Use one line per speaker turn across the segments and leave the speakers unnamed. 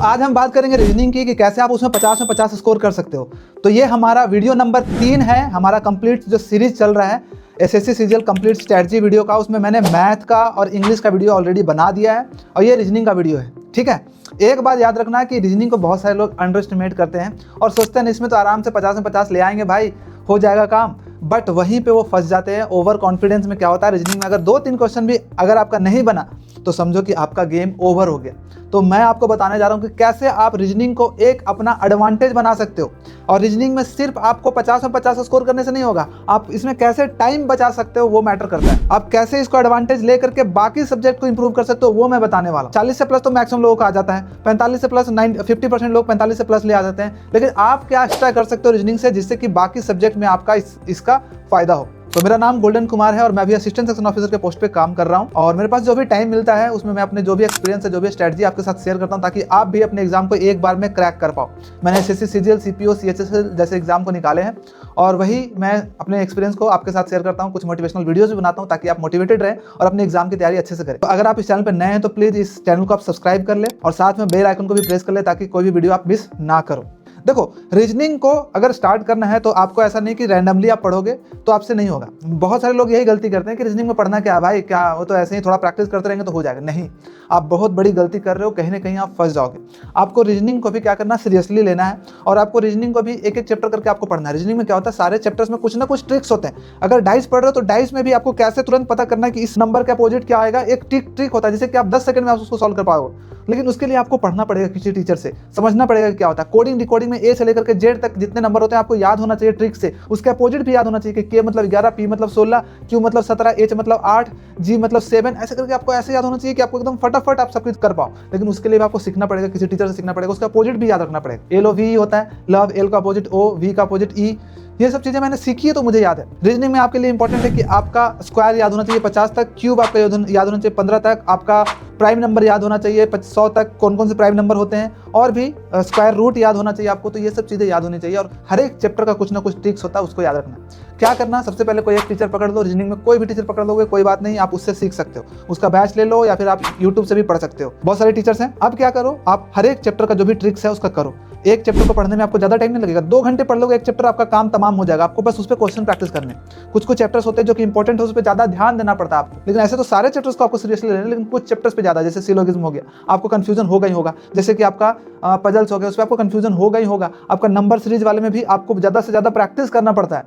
आज हम बात करेंगे रीजनिंग की कि कैसे आप उसमें 50 में 50 स्कोर कर सकते हो। तो ये हमारा वीडियो नंबर 3 है, हमारा कंप्लीट जो सीरीज चल रहा है SSC CGL complete strategy video का। उसमें मैंने मैथ का और इंग्लिश का वीडियो ऑलरेडी बना दिया है और ये रीजनिंग का वीडियो है। ठीक है, एक बात याद रखना है कि रीजनिंग को बहुत सारे लोग अंडर एस्टिमेट करते हैं और सोचते हैं इसमें तो आराम से 50 में 50 ले आएंगे भाई, हो जाएगा काम। बट वहीं पे वो फंस जाते हैं। ओवर कॉन्फिडेंस में क्या होता है, रीजनिंग में अगर 2-3 क्वेश्चन भी अगर आपका नहीं बना तो समझो कि आपका गेम ओवर हो गया। तो मैं आपको बताने जा रहा हूं कि कैसे आप रीजनिंग को एक अपना एडवांटेज बना सकते हो। और रीजनिंग में सिर्फ आपको 50 में 50 स्कोर करने से नहीं होगा, आप इसमें कैसे टाइम बचा सकते हो वो मैटर करता है। आप कैसे इसको एडवांटेज लेकर के बाकी सब्जेक्ट को इंप्रूव कर सकते हो वो मैं बताने वाला हूं। 40 से प्लस तो मैक्सिमम लोगों को आ जाता है, 45 से प्लस 50% लोग 45 से प्लस ले आ जाते हैं। लेकिन आप क्या एक्स्ट्रा कर सकते हो रीजनिंग से जिससे कि बाकी सब्जेक्ट में आपका इसका फायदा हो। तो मेरा नाम गोल्डन कुमार है और मैं भी असिस्टेंट सेक्शन ऑफिसर के पोस्ट पे काम कर रहा हूं। और मेरे पास जो भी टाइम मिलता है उसमें मैं अपने जो भी एक्सपीरियंस है, जो भी स्ट्रेटजी आपके साथ शेयर करता हूं ताकि आप भी अपने एग्जाम को एक बार में क्रैक कर पाओ। मैंने एसएससी सीजीएल सीपीओ सीएचएसएल जैसे एग्जाम को निकाले हैं और वही मैं अपने एक्सपीरियंस को आपके साथ शेयर करता हूं। कुछ मोटिवेशनल वीडियोस भी बनाता हूं ताकि आप मोटिवेटेड रहें और अपने एग्जाम की तैयारी अच्छे से करें। तो अगर आप इस चैनल पर नए हैं तो प्लीज इस चैनल को आप सब्सक्राइब कर ले और साथ में बेल आइकन को भी प्रेस कर ले ताकि कोई भी वीडियो आप मिस ना करो। देखो, रीजनिंग को अगर स्टार्ट करना है तो आपको ऐसा नहीं कि रैंडमली आप पढ़ोगे तो आपसे नहीं होगा। बहुत सारे लोग यही गलती करते हैं कि रीजनिंग में पढ़ना क्या है भाई, क्या वो तो ऐसे ही थोड़ा प्रैक्टिस करते रहेंगे तो हो जाएगा। नहीं, आप बहुत बड़ी गलती कर रहे हो, कहीं ना कहीं आप फंस जाओगे। आपको रीजनिंग को भी क्या करना, सीरियसली लेना है और आपको रीजनिंग को भी एक एक चैप्टर करके आपको पढ़ना है। रीजनिंग में क्या होता है, सारे चैप्टर्स में कुछ ना कुछ ट्रिक्स होते हैं। अगर डाइस पढ़ रहे हो तो डाइस में भी आपको कैसे तुरंत पता करना है कि इस नंबर के अपोजिट क्या आएगा, एक ट्रिक होता है जिससे कि आप 10 सेकंड में आप उसको सॉल्व कर पाओगे। लेकिन उसके लिए आपको पढ़ना पड़ेगा, किसी टीचर से समझना पड़ेगा कि क्या होता है। कोडिंग डिकोडिंग में ए से लेकर के जेड तक जितने नंबर होते हैं आपको याद होना चाहिए ट्रिक से। उसके अपोजिट भी याद होना चाहिए कि के मतलब 11, पी मतलब 16, क्यू मतलब 17, एच मतलब 8, जी मतलब 7, ऐसे करके आपको ऐसे याद होना चाहिए कि आपको एकदम फटाफट आप सब कुछ कर पाओ। लेकिन उसके लिए आपको सीखना पड़ेगा, किसी टीचर से सीखना पड़ेगा, उसका अपोजिट भी याद रखना पड़ेगा। एल ओ वी होता है, लव, एल का अपोजिट ओ, वी का अपोजिट ई। ये सब चीजें मैंने सीखी है तो मुझे याद है। रीजनिंग में आपके लिए इंपॉर्टेंट है कि आपका स्क्वायर याद होना चाहिए 50 तक, क्यूब आपका याद होना चाहिए 15 तक, आपका प्राइम नंबर याद होना चाहिए 100 तक, कौन कौन से प्राइम नंबर होते हैं, और भी स्क्वायर रूट याद होना चाहिए आपको। तो ये सब चीज़ें याद होनी चाहिए और हर एक चैप्टर का कुछ ना कुछ ट्रिक्स होता है, उसको याद रखना। क्या करना, सबसे पहले कोई एक टीचर पकड़ लो। रीजनिंग में कोई भी टीचर पकड़ लोगे कोई बात नहीं, आप उससे सीख सकते हो। उसका बैच ले लो या फिर आप यूट्यूब से भी पढ़ सकते हो, बहुत सारे टीचर्स हैं। अब क्या करो, आप हर एक चैप्टर का जो भी ट्रिक्स है उसका करो। एक चैप्टर को पढ़ने में आपको ज्यादा टाइम नहीं लगेगा, 2 घंटे पढ़ लोगे एक चैप्टर, आपका काम तमाम हो जाएगा। आपको बस उस पर क्वेश्चन प्रैक्टिस करने। कुछ चैप्टर्स होते हैं जो कि इंपॉर्टेंट है, उस पर ज्यादा ध्यान देना पड़ता है आपको। लेकिन ऐसे तो सारे चैप्टर्स को आपको सीरियसली लेना है, लेकिन कुछ चैप्टर्स पे ज्यादा, जैसे सिलोगिज्म हो गया, आपको कंफ्यूजन होगा ही होगा। जैसे कि आपका पजल्स हो गया, उस पर आपको कंफ्यूजन होगा ही होगा। आपका नंबर सीरीज वाले में भी आपको ज्यादा से ज्यादा प्रैक्टिस करना पड़ता है,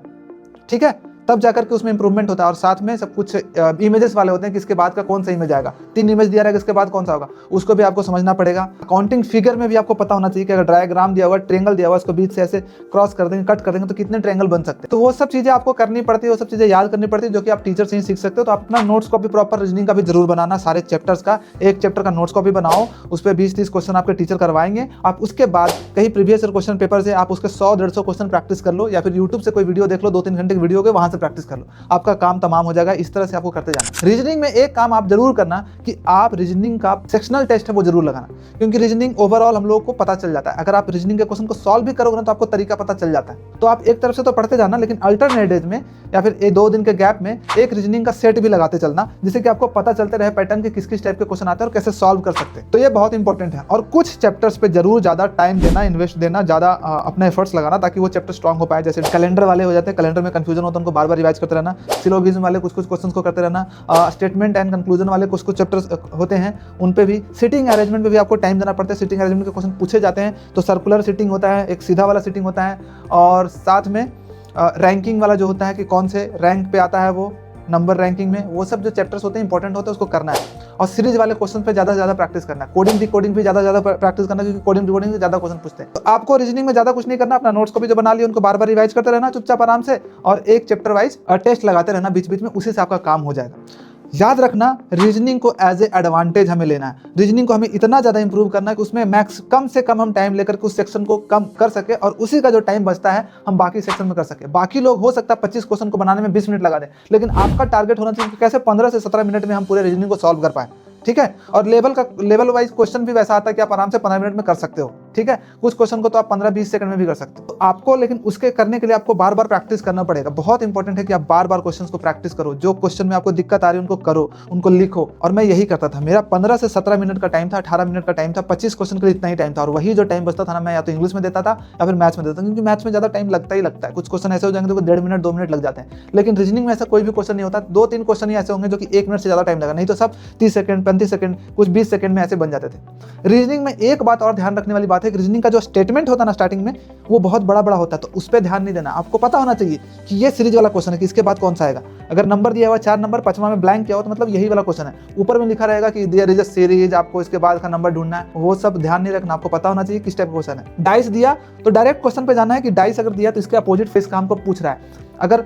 ठीक है, तब जाकर के उसमें इंप्रूवमेंट होता है। और साथ में सब कुछ इमेजेस वाले होते हैं कि इसके बाद का कौन सा इमेज आएगा, 3 इमेज दिया रहेगा, इसके बाद कौन सा होगा, उसको भी आपको समझना पड़ेगा। काउंटिंग फिगर में भी आपको पता होना चाहिए कि अगर डायग्राम दिया हुआ, ट्रेंगल दिया हुआ, उसको बीच से ऐसे क्रॉस कर देंगे, कट कर देंगे तो कितने ट्रेंगल बन सकते हैं। तो वो सब चीजें आपको करनी पड़ती है, वो सब चीजें याद करनी पड़ती है जो कि आप टीचर से ही सीख सकते हो। तो आप अपना नोट्स कॉपी प्रॉपर रीजनिंग का भी जरूर बनाना, सारे चैप्टर्स का एक चैप्टर का नोट्स कॉपी बनाओ, उस पर 20-30 क्वेश्चन आपके टीचर करवाएंगे। आप उसके बाद कहीं प्रीवियस क्वेश्चन पेपर से आप उसके 100-150 क्वेश्चन प्रैक्टिस कर लो या फिर यूट्यूब से कोई वीडियो देख लो, 2-3 घंटे की वीडियो के, वहां से प्रैक्टिस कर लो, आपका काम तमाम हो जाएगा। इस तरह से आपको करते जाना। रीजनिंग में एक काम आप जरूर करना कि आप रीजनिंग का सेक्शनल टेस्ट है वो जरूर लगाना, क्योंकि रीजनिंग ओवरऑल हम लोगों को पता चल जाता है। अगर आप रीजनिंग के क्वेश्चन को सॉल्व भी करोगे ना तो आपको तरीका पता चल जाता है। तो आप एक तरफ से तो पढ़ते जाना, लेकिन अल्टरनेट डेज में या फिर 2 दिन के गैप में एक रीजनिंग का सेट भी लगाते चलना, जिससे कि आपको पता चलते रहे पैटर्न के किस किस टाइप के क्वेश्चन आते हैं और कैसे सॉल्व कर सकते हैं। तो ये बहुत इंपॉर्टेंट है। और कुछ चैप्टर्स पे जरूर ज्यादा टाइम देना, इन्वेस्ट देना, ज्यादा अपने एफर्ट्स लगाना ताकि वो चैप्टर स्ट्रॉन्ग हो पाए। जैसे कैलेंडर वाले हो जाते हैं, कैलेंडर में कंफ्यूजन होता है, उनको बार बार रिवाइज करते रहना। सिलोगिज्म वाले कुछ क्वेश्चंस को करते रहना। स्टेटमेंट एंड कंक्लूजन वाले कुछ चैप्टर्स होते हैं, उन पे भी। सिटिंग अरेंजमेंट पे भी आपको टाइम देना पड़ता है। सिटिंग अरेंजमेंट के क्वेश्चन पूछे जाते हैं तो सर्कुलर सिटिंग होता है, एक सीधा वाला सिटिंग होता है, और साथ में रैंकिंग वाला जो होता है कि कौन से रैंक पे आता है वो नंबर रैंकिंग में। वो सब जो चैप्टर्स होते हैं इंपॉर्टेंट होते हैं, उसको करना है। और सीरीज वाले क्वेश्चन पे ज्यादा से ज्यादा प्रैक्टिस करना है। कोडिंग भी ज्यादा प्रैक्टिस करना, क्योंकि कोडिंग से ज्यादा क्वेश्चन पूछते हैं। तो आपको रीजनिंग में ज्यादा कुछ नहीं करना, अपना नोट्स को भी जो बना लिया उनको बार बार रिवाइज करते रहना चुपचाप आराम से, और एक चैप्टर वाइज टेस्ट लगाते रहना बीच बीच में, उसी से आपका काम हो जाएगा। याद रखना, रीजनिंग को एज ए एडवांटेज हमें लेना है। रीजनिंग को हमें इतना ज़्यादा इंप्रूव करना है कि उसमें कम से कम हम टाइम लेकर के उस सेक्शन को कम कर सके और उसी का जो टाइम बचता है हम बाकी सेक्शन में कर सके। बाकी लोग हो सकता है 25 क्वेश्चन को बनाने में 20 मिनट लगा दें, लेकिन आपका टारगेट होना चाहिए कि कैसे 15 से 17 मिनट में हम पूरे रीजनिंग को सॉल्व कर पाए, ठीक है। और लेवल वाइज क्वेश्चन भी वैसा आता है कि आप आराम से 15 मिनट में कर सकते हो। ठीक है। कुछ क्वेश्चन को तो आप 15-20 सेकंड में भी कर सकते हो। तो आपको लेकिन उसके करने के लिए आपको बार बार प्रैक्टिस करना पड़ेगा। बहुत इंपॉर्टेंट है कि आप बार बार क्वेश्चन को प्रैक्टिस करो। जो क्वेश्चन में आपको दिक्कत आ रही है उनको करो, उनको लिखो। और मैं यही करता था। मेरा 15 से 17 मिनट का टाइम था, 18 मिनट का टाइम था, 25 क्वेश्चन के लिए इतना ही टाइम था। और वही जो टाइम बचता था ना, मैं या तो इंग्लिश में देता था या फिर मैथ्स में देता था, क्योंकि मैथ्स में ज्यादा टाइम लगता ही लगता है। कुछ क्वेश्चन ऐसे हो जाएंगे तो 1.5 मिनट 2 मिनट लग जाते हैं, लेकिन रीजनिंग में ऐसा कोई भी क्वेश्चन नहीं होता। 2-3 क्वेश्चन ही ऐसे होंगे जो कि 1 मिनट से ज्यादा टाइम लगा, नहीं तो सब 30 सेकंड 35 सेकंड कुछ 20 सेकंड में ऐसे बन जाते थे। रीजनिंग में एक बात और ध्यान रखने वाली बात है कि रीजनिंग का जो स्टेटमेंट होता है ना स्टार्टिंग में, वो बहुत बड़ा बड़ा होता है, तो उस पर ध्यान नहीं देना। आपको पता होना चाहिए कि ये सीरीज वाला क्वेश्चन है कि इसके बाद कौन सा आएगा। अगर नंबर दिया हुआ 4 नंबर, 5वां में ब्लैंक किया हो तो मतलब यही वाला क्वेश्चन है। ऊपर में लिखा रहेगा कि देयर इज अ सीरीज, आपको इसके बाद का नंबर ढूंढना है, वो सब ध्यान नहीं रखना। आपको पता होना चाहिए किस टाइप का क्वेश्चन है। डाइस दिया तो डायरेक्ट क्वेश्चन पे जाना है कि डाइस अगर दिया तो इसके अपोजिट फेस का हमको पूछ रहा है। अगर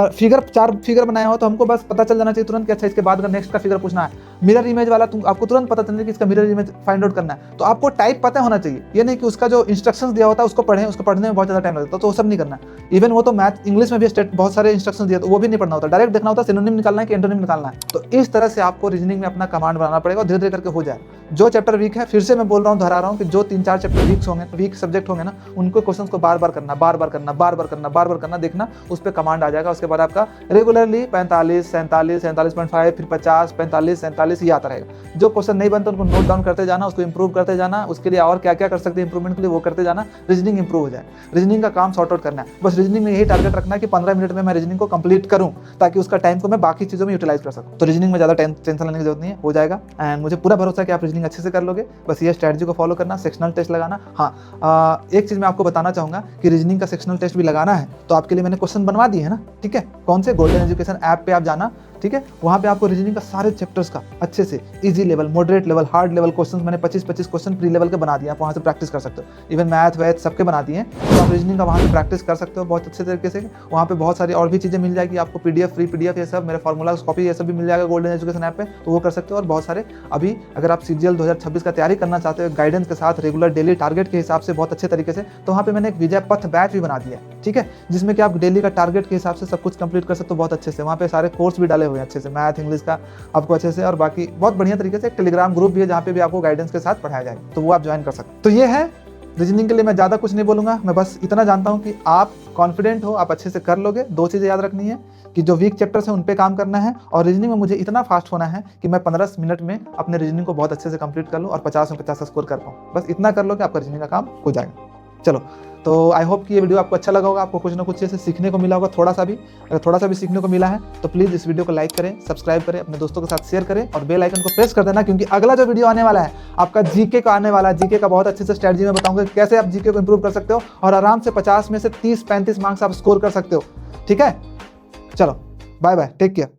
फिगर 4 फिगर बनाया हो तो हमको बस पता चल जाना चाहिए तुरंत कि अच्छा इसके बाद अगर नेक्स्ट का फिगर पूछना है। मिरर इमेज वाला आपको तुरंत पता चलना कि इसका मिरर इमेज फाइंड आउट करना है। तो आपको टाइप पता होना चाहिए, ये नहीं कि उसका जो इंस्ट्रक्शंस दिया होता है उसको पढ़ें, उसको पढ़ने में बहुत ज़्यादा टाइम लगता है, तो वो सब नहीं करना। इवन वो तो मैथ इंग्लिश में भी बहुत सारे इंस्ट्रक्शंस दिए तो वो भी नहीं पढ़ना होता, डायरेक्ट देखना होता है सिनोनिम निकालना है कि एंटोनिम निकालना है। तो इस तरह से आपको रीजनिंग में अपना कमांड बनाना पड़ेगा और धीरे धीरे करके हो जाए। जो चैप्टर वीक है, फिर से मैं बोल रहा हूँ, दोहरा रहा हूँ कि जो 3-4 चैप्टर वीक सब्जेक्ट होंगे ना, उनको क्वेश्चन को बार बार करना, बार बार करना, देखना, उस पर कमांड आ जाएगा। उसके बाद आपका रेगुलरली 45, 47, 47.5, फिर 50, 45, 47 ये आता रहेगा। जो क्वेश्चन नहीं बनते उनको नोट डाउन करते जाना, उसको इंप्रूव करते जाना, उसके लिए और क्या क्या कर सकते हैं इंप्रूवमेंट के लिए वो करते जाना, रीजनिंग इंप्रूव हो जाए। रीजनिंग का काम सॉर्ट आउट करना है बस। रीजनिंग में यही टारगेट रखना है कि 15 मिनट में मैं रीजनिंग को कंप्लीट करूं, ताकि उसका टाइम को मैं बाकी चीज़ों में यूटिलाइज कर सकूं। तो रीजनिंग में ज़्यादा टेंशन लेने की जरूरत नहीं है, हो जाएगा। एंड मुझे पूरा भरोसा है कि आप रीजनिंग अच्छे से कर लोगे। बस ये स्ट्रैटेजी को फॉलो करना, सेक्शनल टेस्ट लगाना। हाँ, एक चीज़ मैं आपको बताना चाहूँगा कि रीजनिंग का सेक्शनल टेस्ट भी लगाना है तो आपके लिए मैंने क्वेश्चन बनवा दिए है ना, ठीक है। कौन से? गोल्डन एजुकेशन ऐप पे आप जाना, ठीक है। वहाँ पे आपको रीजनिंग का सारे चैप्टर्स का अच्छे से easy level, moderate level, hard level questions मैंने 25-25 क्वेश्चन प्री लेवल के बना दिए। आप वहाँ से प्रैक्टिस कर सकते हो। इवन मैथ वैथ सबके बना दिए हैं, तो आप रीजनिंग का वहाँ से प्रैक्टिस कर सकते हो बहुत अच्छे तरीके से। वहाँ पे बहुत सारी और भी चीज़ें मिल जाएगी आपको, पीडीएफ, फ्री पीडीएफ, ये सब मेरे फॉर्मूला कॉपी ये सब भी मिल जाएगा गोल्डन एजुकेशन ऐप पे, तो वो कर सकते हो। और बहुत सारे अभी अगर आप सीजीएल 2026 का तैयारी करना चाहते हो गाइडेंस के साथ, रेगुलर डेली टारगेट के हिसाब से बहुत अच्छे तरीके से, तो वहाँ पे मैंने एक विजय पथ बैच भी बना दिया है, ठीक है, जिसमें कि आप डेली का टारगेट के हिसाब से सब कुछ कंप्लीट कर सकते हो बहुत अच्छे से। वहाँ पे सारे कोर्स भी डाले हुए हैं अच्छे से, मैथ इंग्लिश का आपको अच्छे से, और बाकी बहुत बढ़िया तरीके से। एक टेलीग्राम ग्रुप भी है जहाँ पे भी आपको गाइडेंस के साथ पढ़ाया जाएगा, तो वो आप ज्वाइन कर सकते हो। तो ये है रीजनिंग के लिए। मैं ज़्यादा कुछ नहीं बोलूँगा, मैं बस इतना जानता हूँ कि आप कॉन्फिडेंट हो, आप अच्छे से कर लोगे। 2 चीज़ें याद रखनी है कि जो वीक चैप्टर्स हैं उन पे काम करना है, और रीजनिंग में मुझे इतना फास्ट होना है कि मैं 15 मिनट में अपने रीजनिंग को बहुत अच्छे से कंप्लीट कर लूँ और 50 में 50 स्कोर कर पाऊँ। बस इतना कर लो कि आपका रीजनिंग का काम हो जाएगा। चलो, तो आई होप कि ये वीडियो आपको अच्छा लगा होगा, आपको कुछ ना कुछ से सीखने को मिला होगा थोड़ा सा भी। अगर थोड़ा सा भी सीखने को मिला है तो प्लीज़ इस वीडियो को लाइक करें, सब्सक्राइब करें, अपने दोस्तों के साथ शेयर करें और बेल आइकन को प्रेस कर देना, क्योंकि अगला जो वीडियो आने वाला है आपका जीके का आने वाला है। जीके का बहुत अच्छे से स्ट्रैटेजी में बताऊंगा कि कैसे आप जीके को इंप्रूव कर सकते हो और आराम से 50 में से 30-35 मार्क्स आप स्कोर कर सकते हो, ठीक है। चलो, बाय बाय, टेक केयर।